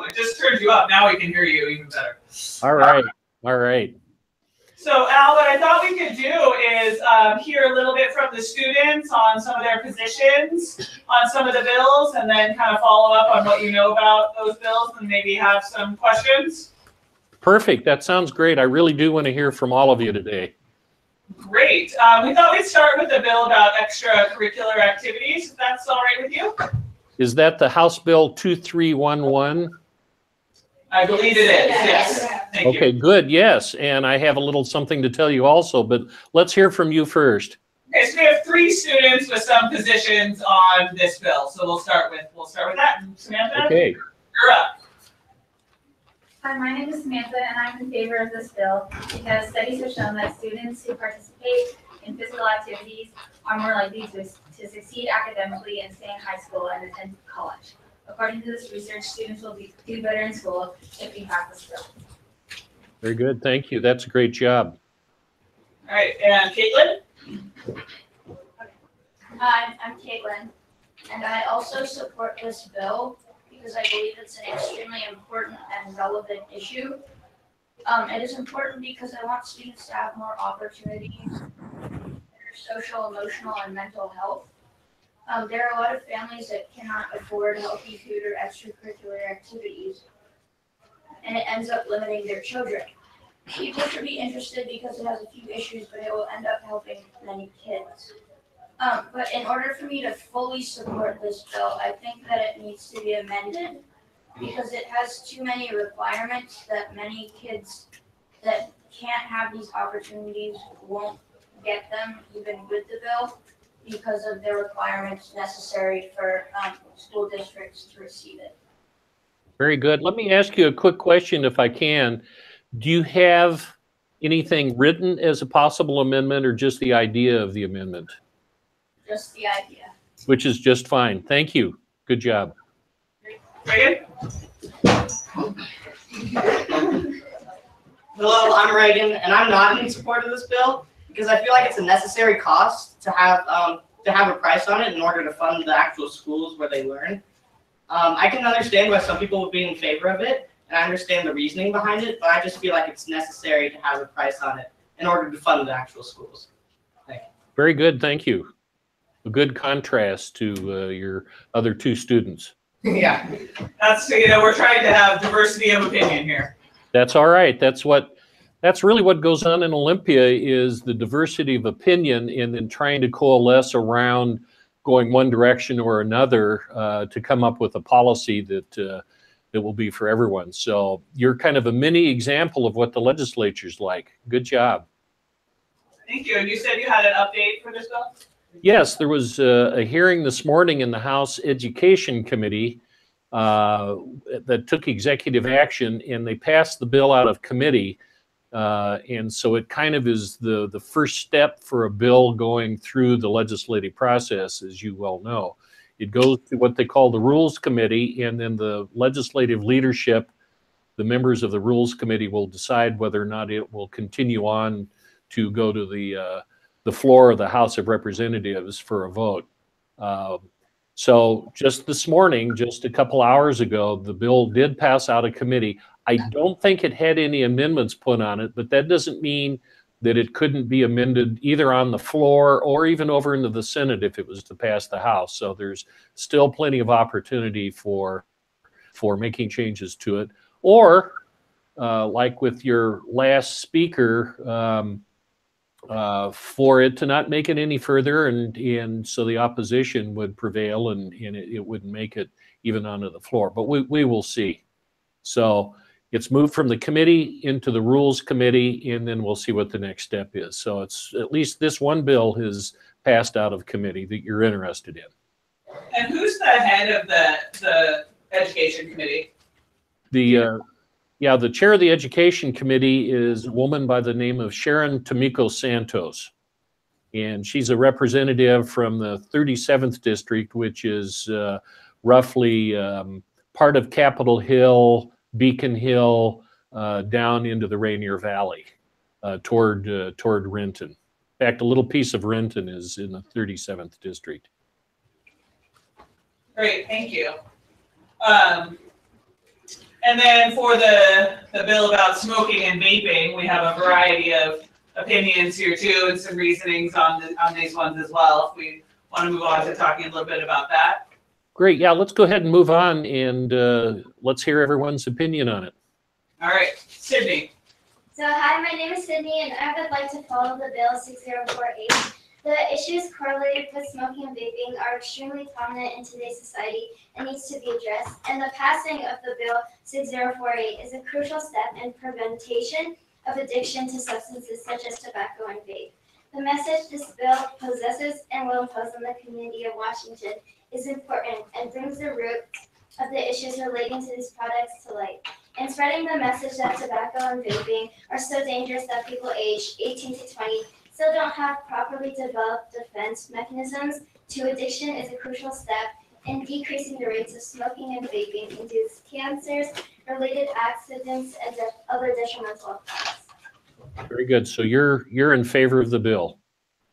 It just turned you up. Now we can hear you even better. All right. All right. So, Al, what I thought we could do is hear a little bit from the students on some of their positions on some of the bills, and then kind of follow up on what you know about those bills, and maybe have some questions. Perfect. That sounds great. I really do want to hear from all of you today. Great. We thought we'd start with a bill about extracurricular activities, if that's all right with you. Is that the House Bill 2311? I believe it is, yes. Thank Okay, you. good, yes. And I have a little something to tell you also, but let's hear from you first. Okay, so we have 3 students with some positions on this bill. So we'll start with that. Samantha, Okay. you're up. Hi, my name is Samantha, and I'm in favor of this bill because studies have shown that students who participate in physical activities are more likely to succeed academically and stay in high school and attend college. According to this research, students will do better in school if we pass this bill. Very good, thank you. That's a great job. All right, and Caitlin? Hi, I'm Caitlin, and I also support this bill because I believe it's an extremely important and relevant issue. It is important because I want students to have more opportunities for social, emotional, and mental health. There are a lot of families that cannot afford healthy food or extracurricular activities, and it ends up limiting their children. People should be interested because it has a few issues, but it will end up helping many kids. But in order for me to fully support this bill, I think that it needs to be amended because it has too many requirements that many kids that can't have these opportunities won't get them even with the bill because of the requirements necessary for school districts to receive it. Very good. Let me ask you a quick question if I can. Do you have anything written as a possible amendment or just the idea of the amendment? Just the idea. Which is just fine. Thank you. Good job. Reagan? Hello, I'm Reagan, and I'm not in support of this bill because I feel like it's a necessary cost to have a price on it in order to fund the actual schools where they learn. I can understand why some people would be in favor of it, and I understand the reasoning behind it, but I just feel like it's necessary to have a price on it in order to fund the actual schools. Thank you. Very good. Thank you. A good contrast to your other 2 students. Yeah, that's, we're trying to have diversity of opinion here. That's all right. That's really what goes on in Olympia is the diversity of opinion and then trying to coalesce around going one direction or another to come up with a policy that will be for everyone. So you're kind of a mini example of what the legislature's like. Good job. Thank you. And you said you had an update for this bill? Yes, there was a hearing this morning in the House Education Committee that took executive action, and they passed the bill out of committee. And so it kind of is the first step for a bill going through the legislative process, as you well know. It goes to what they call the Rules Committee, and then the legislative leadership, the members of the Rules Committee, will decide whether or not it will continue on to go to the floor of the House of Representatives for a vote. So just this morning, just a couple hours ago, the bill did pass out of committee. I don't think it had any amendments put on it, but that doesn't mean that it couldn't be amended either on the floor or even over into the Senate if it was to pass the House. So there's still plenty of opportunity for making changes to it. Or like with your last speaker, for it to not make it any further, and so the opposition would prevail and it wouldn't make it even onto the floor. But we will see. So it's moved from the committee into the Rules Committee, and then we'll see what the next step is. So it's at least this one bill has passed out of committee that you're interested in. And who's the head of the Education Committee? The chair of the Education Committee is a woman by the name of Sharon Tomiko Santos. And she's a representative from the 37th District, which is roughly part of Capitol Hill, Beacon Hill, down into the Rainier Valley, toward Renton. In fact, a little piece of Renton is in the 37th District. Great, thank you. And then for the bill about smoking and vaping, we have a variety of opinions here too, and some reasonings on these ones as well. If we want to move on to talking a little bit about that. Great. Yeah, let's go ahead and move on, and let's hear everyone's opinion on it. All right, Sydney. So hi, my name is Sydney, and I would like to follow the bill 6048. The issues correlated with smoking and vaping are extremely prominent in today's society and needs to be addressed. And the passing of the bill 6048 is a crucial step in prevention of addiction to substances such as tobacco and vape. The message this bill possesses and will impose on the community of Washington is important and brings the root of the issues relating to these products to light. And spreading the message that tobacco and vaping are so dangerous that people aged 18 to 20 still don't have properly developed defense mechanisms to addiction is a crucial step in decreasing the rates of smoking and vaping induced cancers, related accidents, and other detrimental effects. Very good. So you're in favor of the bill.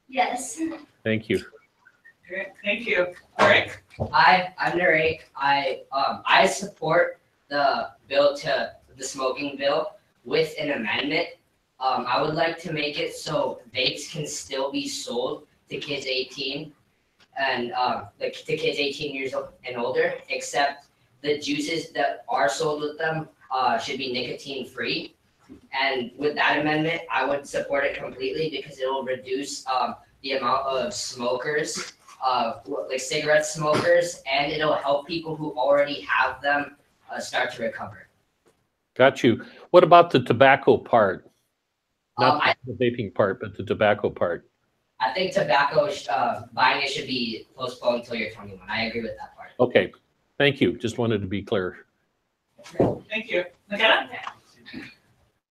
Yes. Thank you. Great, thank you. Rick? I'm Narek. I support the bill to the smoking bill with an amendment. I would like to make it so vapes can still be sold to kids 18 and to kids 18 years old and older, except the juices that are sold with them should be nicotine free. And with that amendment, I would support it completely because it will reduce the amount of smokers, like cigarette smokers, and it'll help people who already have them start to recover. Got you. What about the tobacco part? Not I the vaping part, but the tobacco part. think tobacco buying it should be postponed until you're 21. I agree with that part. Okay. Thank you. Just wanted to be clear. Thank you. McKenna?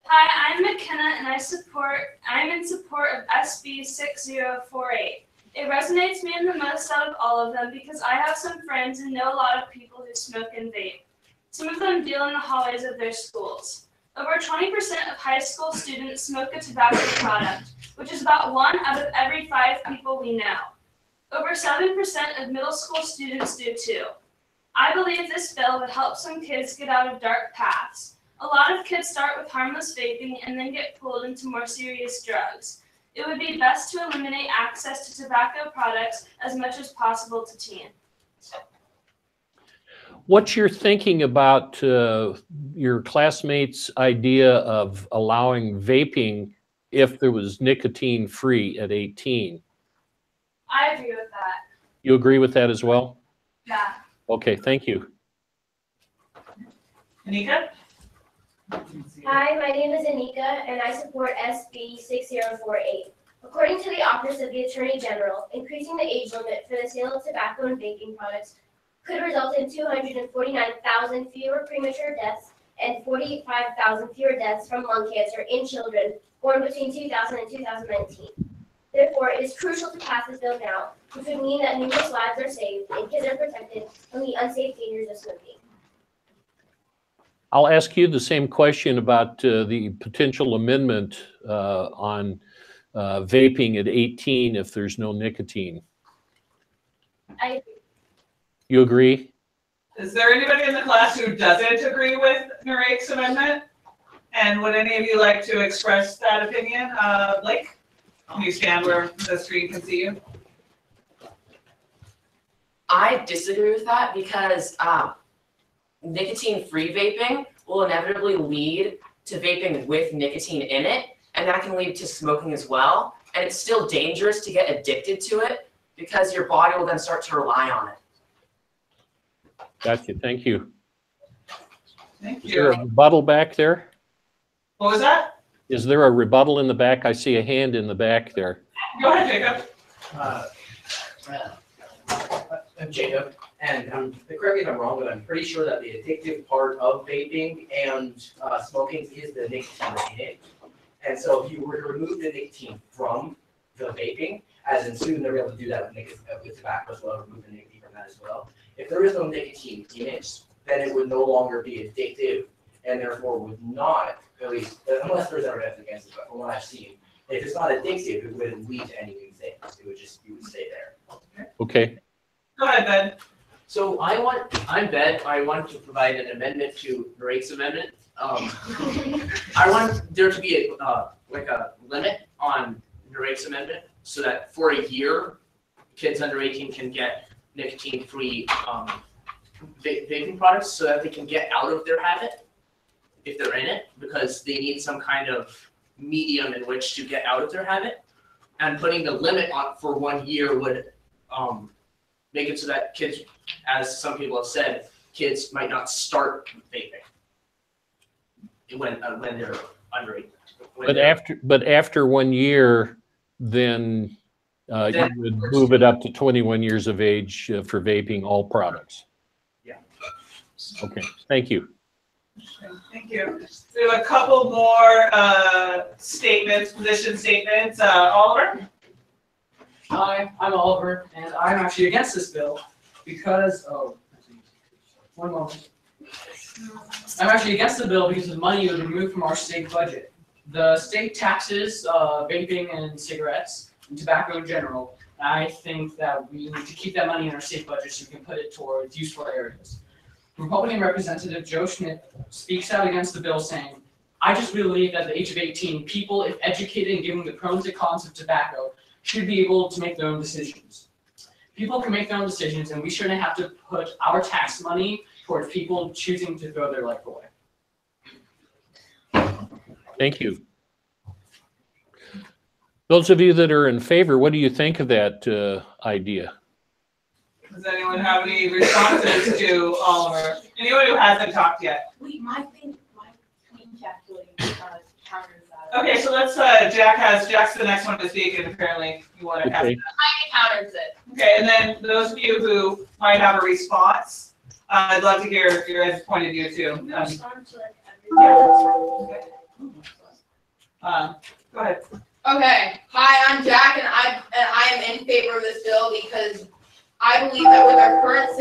Hi, I'm McKenna, and I'm in support of SB 6048. It resonates me the most out of all of them because I have some friends and know a lot of people who smoke and vape. Some of them deal in the hallways of their schools. Over 20% of high school students smoke a tobacco product, which is about 1 out of every 5 people we know. Over 7% of middle school students do too. I believe this bill would help some kids get out of dark paths. A lot of kids start with harmless vaping and then get pulled into more serious drugs. It would be best to eliminate access to tobacco products as much as possible to teens. What's your thinking about your classmates' idea of allowing vaping if there was nicotine free at 18? I agree with that. You agree with that as well? Yeah. Okay, thank you. Anika? Hi, my name is Anika, and I support SB 6048. According to the Office of the Attorney General, increasing the age limit for the sale of tobacco and vaping products could result in 249,000 fewer premature deaths and 45,000 fewer deaths from lung cancer in children born between 2000 and 2019. Therefore, it is crucial to pass this bill now, which would mean that numerous lives are saved and kids are protected from the unsafe dangers of smoking. I'll ask you the same question about the potential amendment on vaping at 18 if there's no nicotine. I agree. You agree? Is there anybody in the class who doesn't agree with Narek's amendment? And would any of you like to express that opinion? Blake, can you stand where the screen can see you? I disagree with that because nicotine-free vaping will inevitably lead to vaping with nicotine in it, and that can lead to smoking as well. And it's still dangerous to get addicted to it because your body will then start to rely on it. Gotcha. Thank you. Thank Is there you. a rebuttal back there? What was that? Is there a rebuttal in the back? I see a hand in the back there. Go ahead, Jacob. I'm Jacob, and correct me if I'm wrong, but I'm pretty sure that the addictive part of vaping and smoking is the nicotine in it. And so if you were to remove the nicotine from the vaping, as in soon they'll be able to do that with tobacco as well, remove the nicotine from that as well. If there is no nicotine in it, then it would no longer be addictive, and therefore would not, at least, unless there's ever evidence against it, but from what I've seen, if it's not addictive, it wouldn't lead to any new things. It would just, you would stay there. Okay. Go ahead, Ben. So I'm Ben. I want to provide an amendment to Drake's amendment. I want there to be a limit on Drake's amendment so that for a year, kids under 18 can get nicotine-free vaping products so that they can get out of their habit if they're in it, because they need some kind of medium in which to get out of their habit. And putting the limit on for 1 year would make it so that kids, as some people have said, kids might not start vaping when they're under 18. But after 1 year, then you would move it up to 21 years of age for vaping all products. Yeah. Okay, thank you. Thank you. We have a couple more statements, position statements. Oliver? Hi, I'm Oliver, and I'm actually against this bill because, one moment. I'm actually against the bill because the money would be removed from our state budget. The state taxes vaping and cigarettes and tobacco in general. I think that we need to keep that money in our state budget so we can put it towards useful areas. Republican Representative Joe Schmidt speaks out against the bill saying, I just believe that at the age of 18, people, if educated and given the pros and cons of tobacco, should be able to make their own decisions. People can make their own decisions, and we shouldn't have to put our tax money towards people choosing to throw their life away. Thank you. Those of you that are in favor, what do you think of that idea? Does anyone have any responses to Oliver? Anyone who hasn't talked yet? My queen calculating counters that. Okay, so let's, Jack's the next one to speak, and apparently you want to have. Okay. Mine counters it. Okay, and then those of you who might have a response, I'd love to hear your guys' point of view too. Go ahead. Okay, hi, I'm Jack, and I am in favor of this bill because I believe that with our current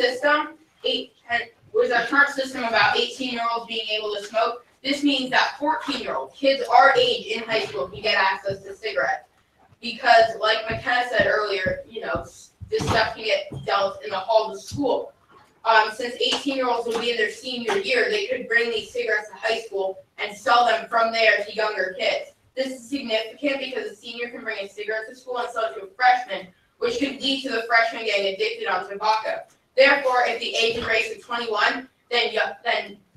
system, about 18-year-olds being able to smoke, this means that 14-year-olds, kids our age in high school, can get access to cigarettes. Because, like McKenna said earlier, this stuff can get dealt in the halls of school. Since 18-year-olds will be in their senior year, they could bring these cigarettes to high school and sell them from there to younger kids. This is significant because a senior can bring a cigarette to school and sell it to a freshman, which could lead to the freshman getting addicted on tobacco. Therefore, if the age is raised to 21, then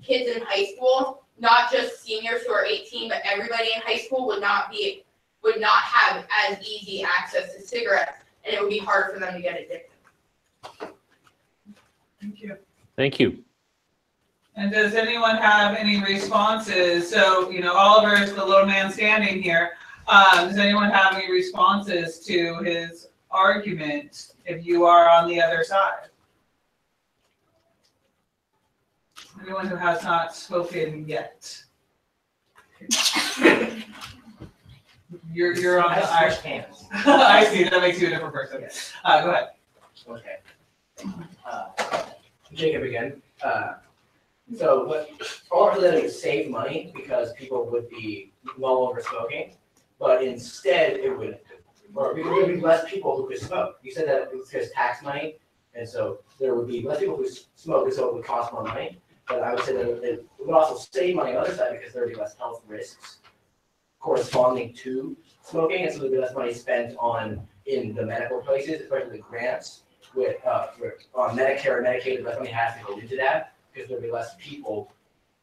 kids in high school, not just seniors who are 18, but everybody in high school would not have as easy access to cigarettes, and it would be hard for them to get addicted. Thank you. Thank you. And does anyone have any responses? So, Oliver is the little man standing here. Does anyone have any responses to his argument if you are on the other side? Anyone who has not spoken yet? You're on the Irish hands. I see, that makes you a different person. Go ahead. Okay. Jacob again. So what all we're letting is save money because people would be no longer smoking, but instead there would be less people who could smoke. You said that it's just tax money, and so there would be less people who smoke, and so it would cost more money. But I would say that it would also save money on the other side because there would be less health risks corresponding to smoking, and so there'd be less money spent in the medical places, especially the grants with on Medicare and Medicaid. Less money has to go into that because there'd be less people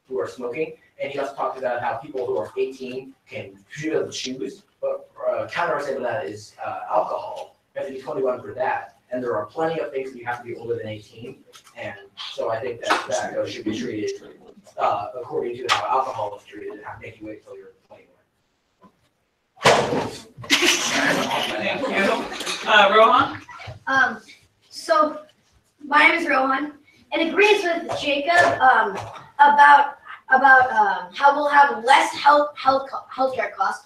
who are smoking. And he also talked about how people who are 18 should be able to choose. But counterargument to that is alcohol. You have to be 21 for that. And there are plenty of things that you have to be older than 18. And so I think that tobacco should be treated according to how alcohol is treated and not make you wait until you're 21. Thank you. Rohan? So my name is Rohan, and agrees with Jacob about how we'll have less healthcare costs,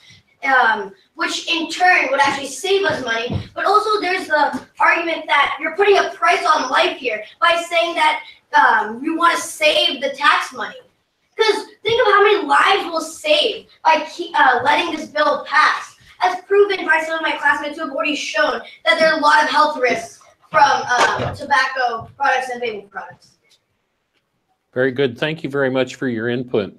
which in turn would actually save us money. But also there's the argument that you're putting a price on life here by saying that you want to save the tax money. Because think of how many lives we'll save by letting this bill pass. As proven by some of my classmates who have already shown that there are a lot of health risks from tobacco products and vaping products. Very good. Thank you very much for your input.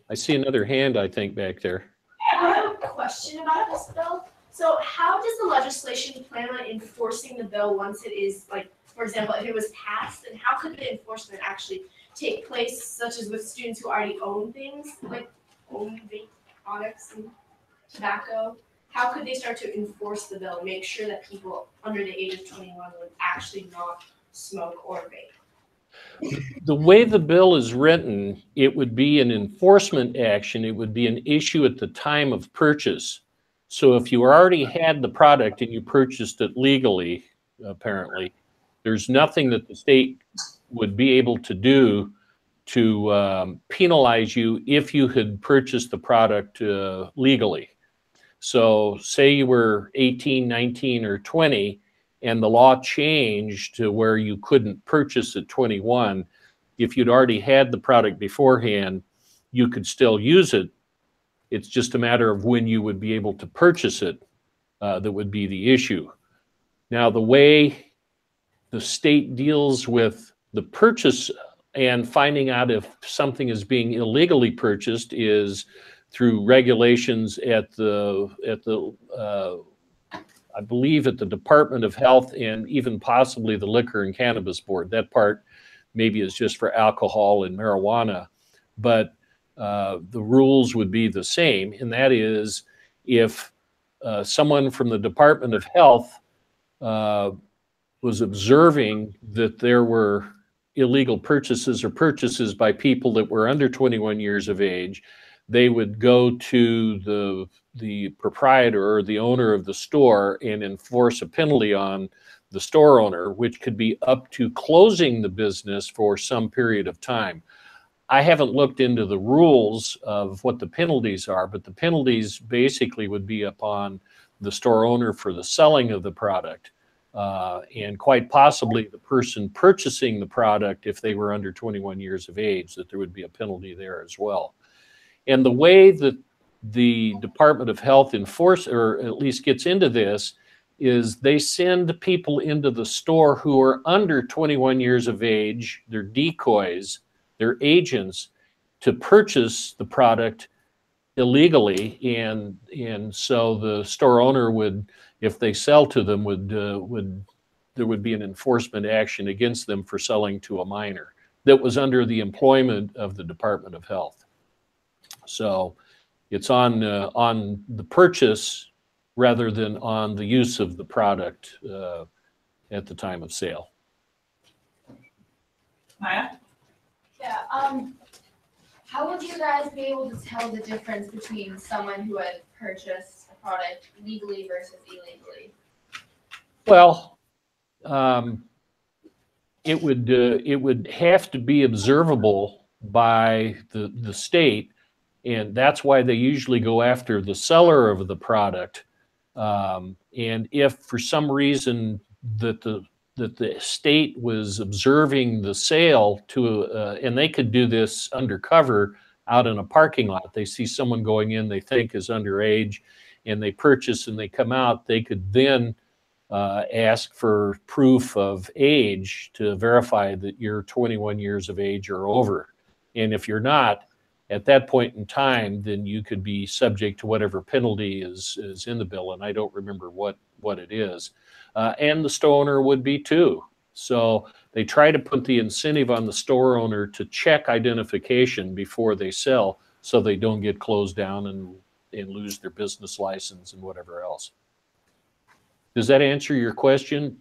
I see another hand, I think, back there. I have a question about this bill. So how does the legislation plan on enforcing the bill once it is, like, for example, if it was passed, and how could the enforcement actually take place, such as with students who already own things, like own vape products and tobacco? How could they start to enforce the bill and make sure that people under the age of 21 would actually not smoke or vape? The way the bill is written, it would be an enforcement action. It would be an issue at the time of purchase. So if you already had the product and you purchased it legally, apparently, there's nothing that the state would be able to do to penalize you if you had purchased the product legally. So say you were 18, 19, or 20, and the law changed to where you couldn't purchase at 21. If you'd already had the product beforehand, you could still use it. It's just a matter of when you would be able to purchase it that would be the issue. Now, the way the state deals with the purchase and finding out if something is being illegally purchased is through regulations at the I believe at the Department of Health and even possibly the Liquor and Cannabis Board. That part maybe is just for alcohol and marijuana, but the rules would be the same, and that is if someone from the Department of Health was observing that there were illegal purchases or purchases by people that were under 21 years of age, they would go to the proprietor or the owner of the store and enforce a penalty on the store owner, which could be up to closing the business for some period of time. I haven't looked into the rules of what the penalties are, but the penalties basically would be upon the store owner for the selling of the product, and quite possibly the person purchasing the product if they were under 21 years of age, that there would be a penalty there as well. And the way that the Department of Health or at least gets into this, is they send people into the store who are under 21 years of age, they're decoys, they're agents, to purchase the product illegally, and so the store owner would, if they sell to them, there would be an enforcement action against them for selling to a minor that was under the employment of the Department of Health. So it's on the purchase rather than on the use of the product at the time of sale. Maya? Yeah, how would you guys be able to tell the difference between someone who had purchased a product legally versus illegally? Well, it would have to be observable by the state, and that's why they usually go after the seller of the product. And if for some reason that the state was observing the sale to, and they could do this undercover out in a parking lot. They see someone going in they think is underage, and they purchase and they come out. They could then ask for proof of age to verify that you're 21 years of age or over. And if you're not, at that point in time, then you could be subject to whatever penalty is in the bill, and I don't remember what it is. And the store owner would be too. So they try to put the incentive on the store owner to check identification before they sell, so they don't get closed down and lose their business license and whatever else. Does that answer your question?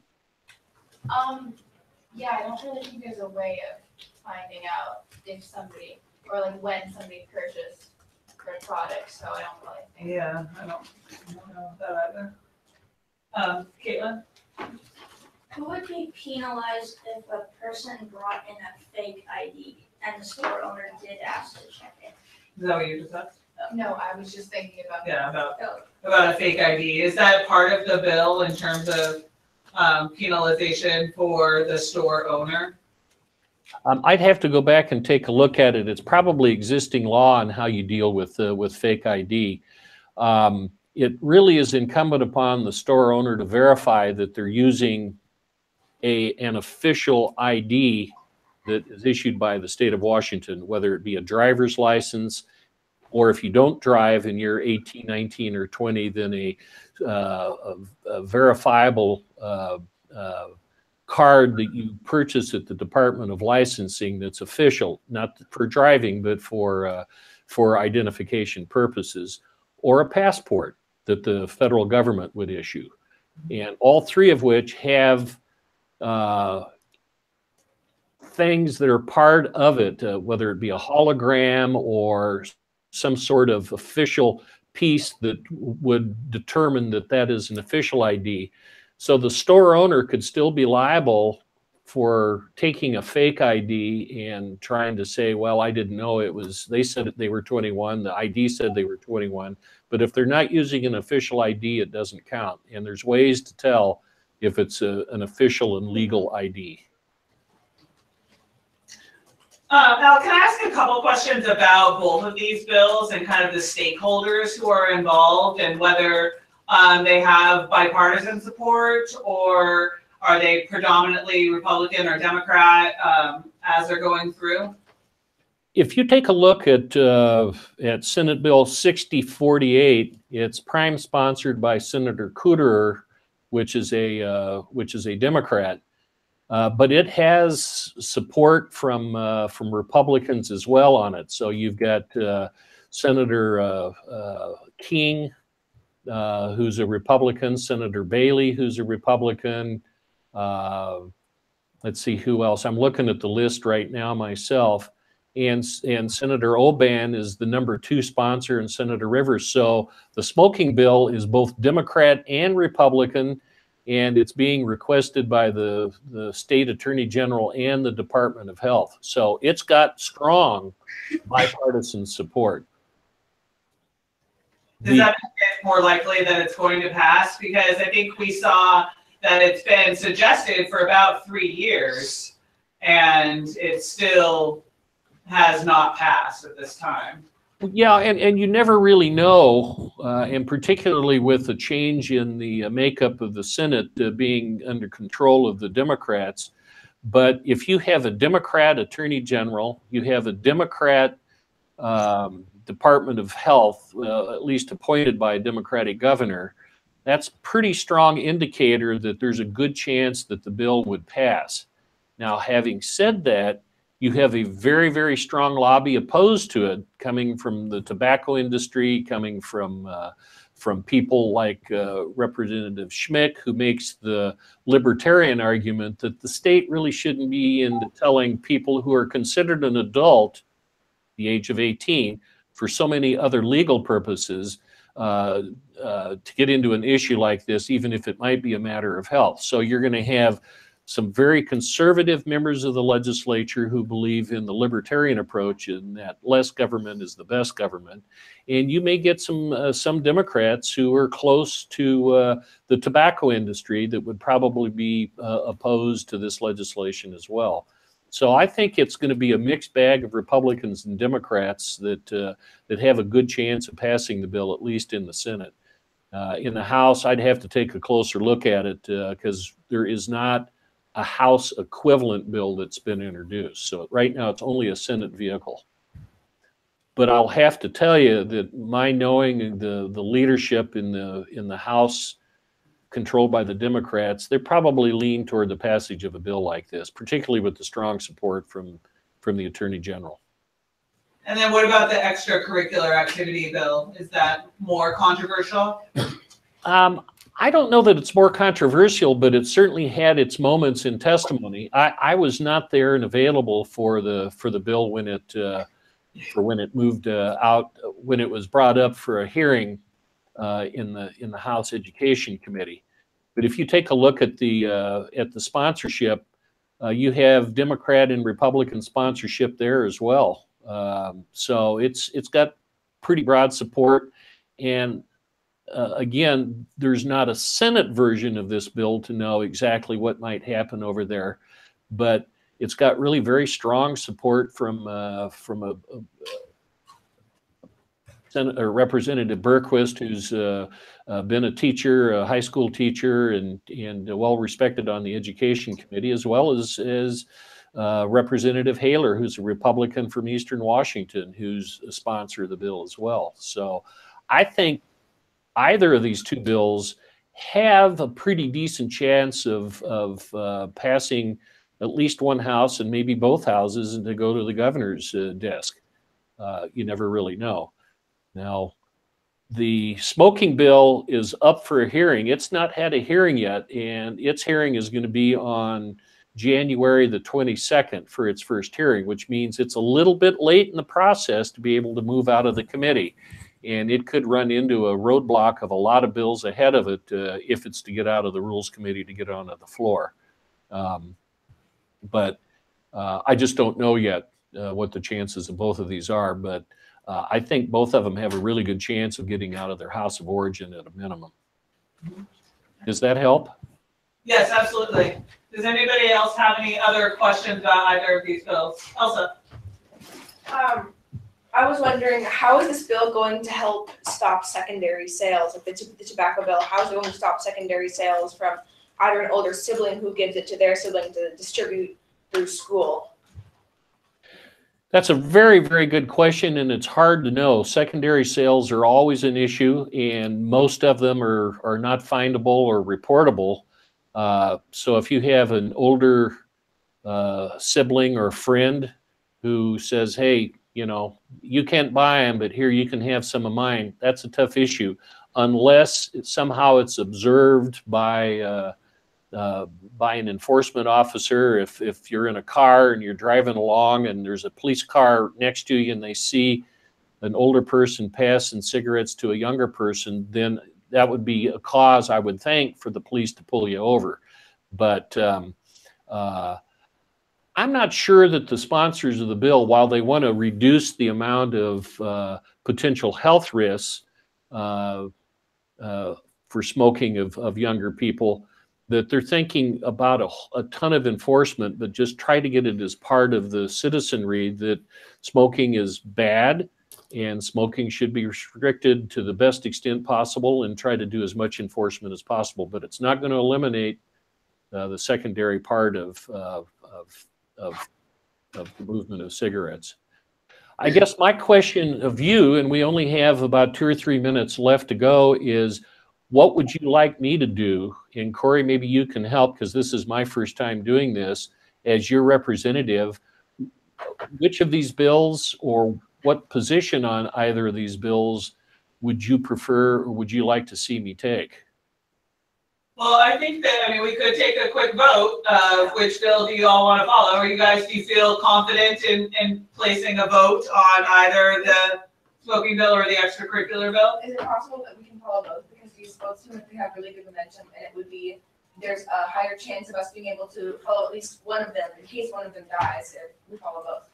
Yeah, I don't really think there's a way of finding out if somebody, or like when somebody purchased their product, so I don't really think. Yeah, I don't know that either. Caitlin? Who would be penalized if a person brought in a fake ID and the store owner did ask to check it? Is that what you just asked? No, I was just thinking about. Yeah, about a fake ID. Is that part of the bill in terms of penalization for the store owner? I'd have to go back and take a look at it. It's probably existing law on how you deal with fake ID. it really is incumbent upon the store owner to verify that they're using an official ID that is issued by the state of Washington, whether it be a driver's license, or if you don't drive and you're 18, 19, or 20, then a verifiable card that you purchase at the Department of Licensing that's official, not for driving, but for identification purposes, or a passport that the federal government would issue. And all three of which have things that are part of it, whether it be a hologram or some sort of official piece that would determine that that is an official ID. So the store owner could still be liable for taking a fake ID and trying to say, well, I didn't know it was, they said that they were 21, the ID said they were 21, but if they're not using an official ID, it doesn't count. And there's ways to tell if it's an official and legal ID. Al, can I ask a couple questions about both of these bills and kind of the stakeholders who are involved and whether they have bipartisan support, or are they predominantly Republican or Democrat as they're going through? If you take a look at Senate Bill 6048, it's prime sponsored by Senator Cooterer, which is a Democrat. But it has support from Republicans as well on it. So you've got Senator King, who's a Republican, Senator Bailey, who's a Republican. Let's see who else. I'm looking at the list right now myself. And Senator Oban is the #2 sponsor, and Senator Rivers. So the smoking bill is both Democrat and Republican, and it's being requested by the state attorney general and the Department of Health. So it's got strong bipartisan support. Does that make it more likely that it's going to pass? Because I think we saw that it's been suggested for about 3 years, and it still has not passed at this time. Yeah, and you never really know, and particularly with the change in the makeup of the Senate being under control of the Democrats. But if you have a Democrat attorney general, you have a Democrat Department of Health, at least appointed by a Democratic governor, that's pretty strong indicator that there's a good chance that the bill would pass. Now, having said that, you have a very, very strong lobby opposed to it, coming from the tobacco industry, coming from people like Representative Schmick, who makes the libertarian argument that the state really shouldn't be into telling people who are considered an adult, the age of 18, for so many other legal purposes, to get into an issue like this, even if it might be a matter of health. So you're going to have some very conservative members of the legislature who believe in the libertarian approach and that less government is the best government. And you may get some Democrats who are close to the tobacco industry that would probably be opposed to this legislation as well. So I think it's going to be a mixed bag of Republicans and Democrats that have a good chance of passing the bill, at least in the Senate. In the House, I'd have to take a closer look at it because there is not a House equivalent bill that's been introduced. So right now it's only a Senate vehicle. But I'll have to tell you that my knowing the leadership in the House controlled by the Democrats, they probably lean toward the passage of a bill like this, particularly with the strong support from the Attorney General. And then what about the extracurricular activity bill? Is that more controversial? I don't know that it's more controversial, but it certainly had its moments in testimony. I was not there and available for the bill when it moved out, when it was brought up for a hearing in the House Education Committee. But if you take a look at the sponsorship, you have Democrat and Republican sponsorship there as well. So it's got pretty broad support. And again, there's not a Senate version of this bill to know exactly what might happen over there, but it's got really very strong support from Representative Berquist, who's been a teacher, a high school teacher, and well respected on the Education Committee, as well as Representative Haler, who's a Republican from Eastern Washington, who's a sponsor of the bill as well. So I think either of these two bills have a pretty decent chance of passing at least one house and maybe both houses and to go to the governor's desk. You never really know. Now, the smoking bill is up for a hearing. It's not had a hearing yet, and its hearing is going to be on January the 22nd for its first hearing, which means it's a little bit late in the process to be able to move out of the committee. And it could run into a roadblock of a lot of bills ahead of it if it's to get out of the Rules Committee to get onto the floor. But I just don't know yet what the chances of both of these are. But I think both of them have a really good chance of getting out of their house of origin at a minimum. Does that help? Yes, absolutely. Does anybody else have any other questions about either of these bills? Elsa? I was wondering, how is this bill going to help stop secondary sales? If it's the tobacco bill, how is it going to stop secondary sales from either an older sibling who gives it to their sibling to distribute through school? That's a very, very good question, and it's hard to know. Secondary sales are always an issue, and most of them are not findable or reportable. So if you have an older sibling or friend who says, hey, you know, you can't buy them, but here you can have some of mine, that's a tough issue. Unless somehow it's observed by an enforcement officer. If you're in a car and you're driving along and there's a police car next to you and they see an older person passing cigarettes to a younger person, then that would be a cause, I would think, for the police to pull you over. But I'm not sure that the sponsors of the bill, while they want to reduce the amount of potential health risks for smoking of younger people, that they're thinking about a ton of enforcement, but just try to get it as part of the citizenry that smoking is bad and smoking should be restricted to the best extent possible, and try to do as much enforcement as possible. But it's not going to eliminate the secondary part of the movement of cigarettes. I guess my question of you, and we only have about 2 or 3 minutes left to go, is what would you like me to do? And Corey, maybe you can help, because this is my first time doing this as your representative. Which of these bills, or what position on either of these bills would you prefer, or would you like to see me take? Well, I think that, we could take a quick vote of which bill do you all want to follow. Or do you feel confident in placing a vote on either the smoking bill or the extracurricular bill? Is it possible that we can follow both? Because these both seem like they have really good momentum, and it would be, there's a higher chance of us being able to follow at least one of them in case one of them dies if we follow both.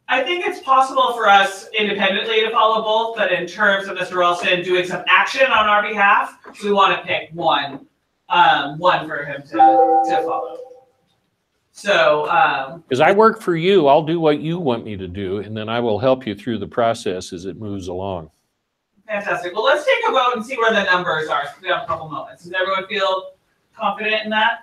I think it's possible for us independently to follow both, but in terms of Mr. Wilson doing some action on our behalf, we want to pick one for him to follow. So, because I work for you, I'll do what you want me to do, and then I will help you through the process as it moves along. Fantastic. Well, let's take a vote and see where the numbers are. We have a couple moments. Does everyone feel confident in that?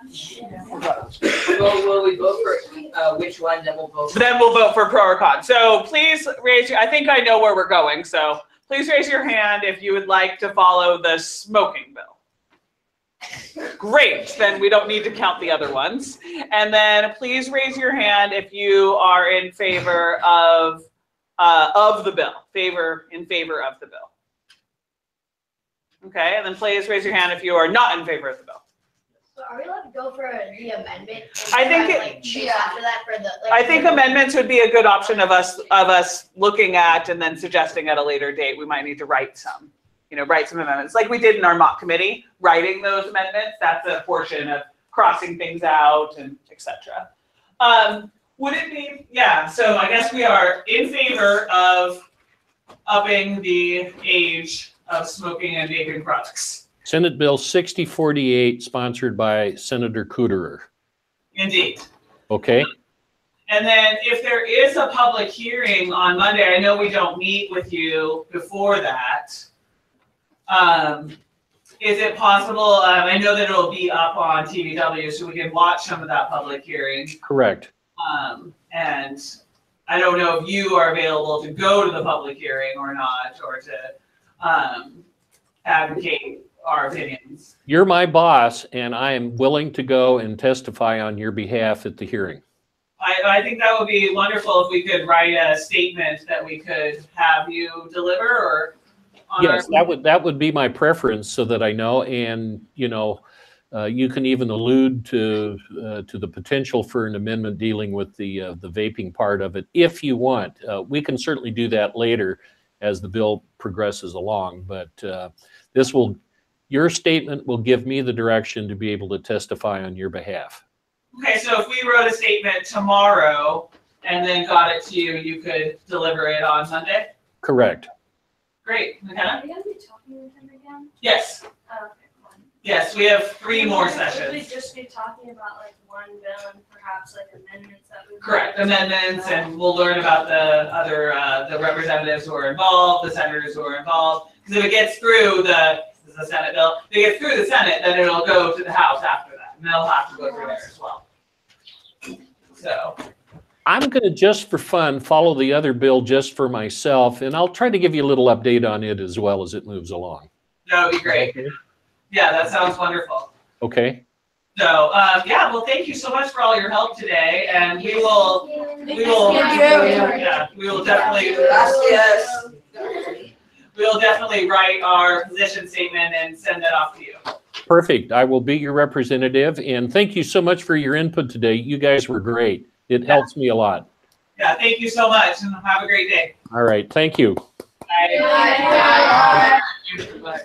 Will we vote for which one? Then we'll vote. Then we'll vote for pro or con. So please raise your. I think I know where we're going. So please raise your hand if you would like to follow the smoking bill. Great. Then we don't need to count the other ones. And then please raise your hand if you are in favor of the bill. In favor of the bill. Okay. And then please raise your hand if you are not in favor of the bill. So are we allowed to go for the amendment? I think after that for the. I think amendments would be a good option of us looking at and then suggesting at a later date. We might need to write some amendments like we did in our mock committee. Writing those amendments, that's a portion of crossing things out and etc. Would it be? Yeah. So I guess we are in favor of upping the age of smoking and vaping products. Senate Bill 6048, sponsored by Senator Kuderer. Indeed. Okay. And then if there is a public hearing on Monday, I know we don't meet with you before that. Is it possible, I know that it'll be up on TVW, so we can watch some of that public hearing. Correct. And I don't know if you are available to go to the public hearing or not, or to advocate our opinions. You're my boss, and I am willing to go and testify on your behalf at the hearing. I think that would be wonderful if we could write a statement that we could have you deliver, or on Yes, our. that would be my preference, so that I know, and you know, you can even allude to the potential for an amendment dealing with the vaping part of it, if you want. We can certainly do that later as the bill progresses along, but your statement will give me the direction to be able to testify on your behalf. Okay, so if we wrote a statement tomorrow and then got it to you, you could deliver it on Monday? Correct. Great, McKenna? Are you gonna be talking with him again? Yes, Oh, okay, fine. yes, we have 3 more Would sessions. we just be talking about like one bill and perhaps like amendments that we? Correct, amendments, and we'll learn about the other, the representatives who are involved, the senators who are involved. Because if it gets through this is a Senate bill, if it gets through the Senate, then it'll go to the House after that, and they'll have to go through there as well. So, I'm going to, just for fun, follow the other bill just for myself, and I'll try to give you a little update on it as well as it moves along. that would be great. Yeah, that sounds wonderful. Okay? So, yeah, well, thank you so much for all your help today, and we will Thank you. yeah, we will definitely, Gracias. we will definitely write our position statement and send that off to you. Perfect. I will be your representative, and thank you so much for your input today. You guys were great. It helps me a lot. Yeah, thank you so much, and have a great day. All right. Thank you. Bye. Bye. Bye.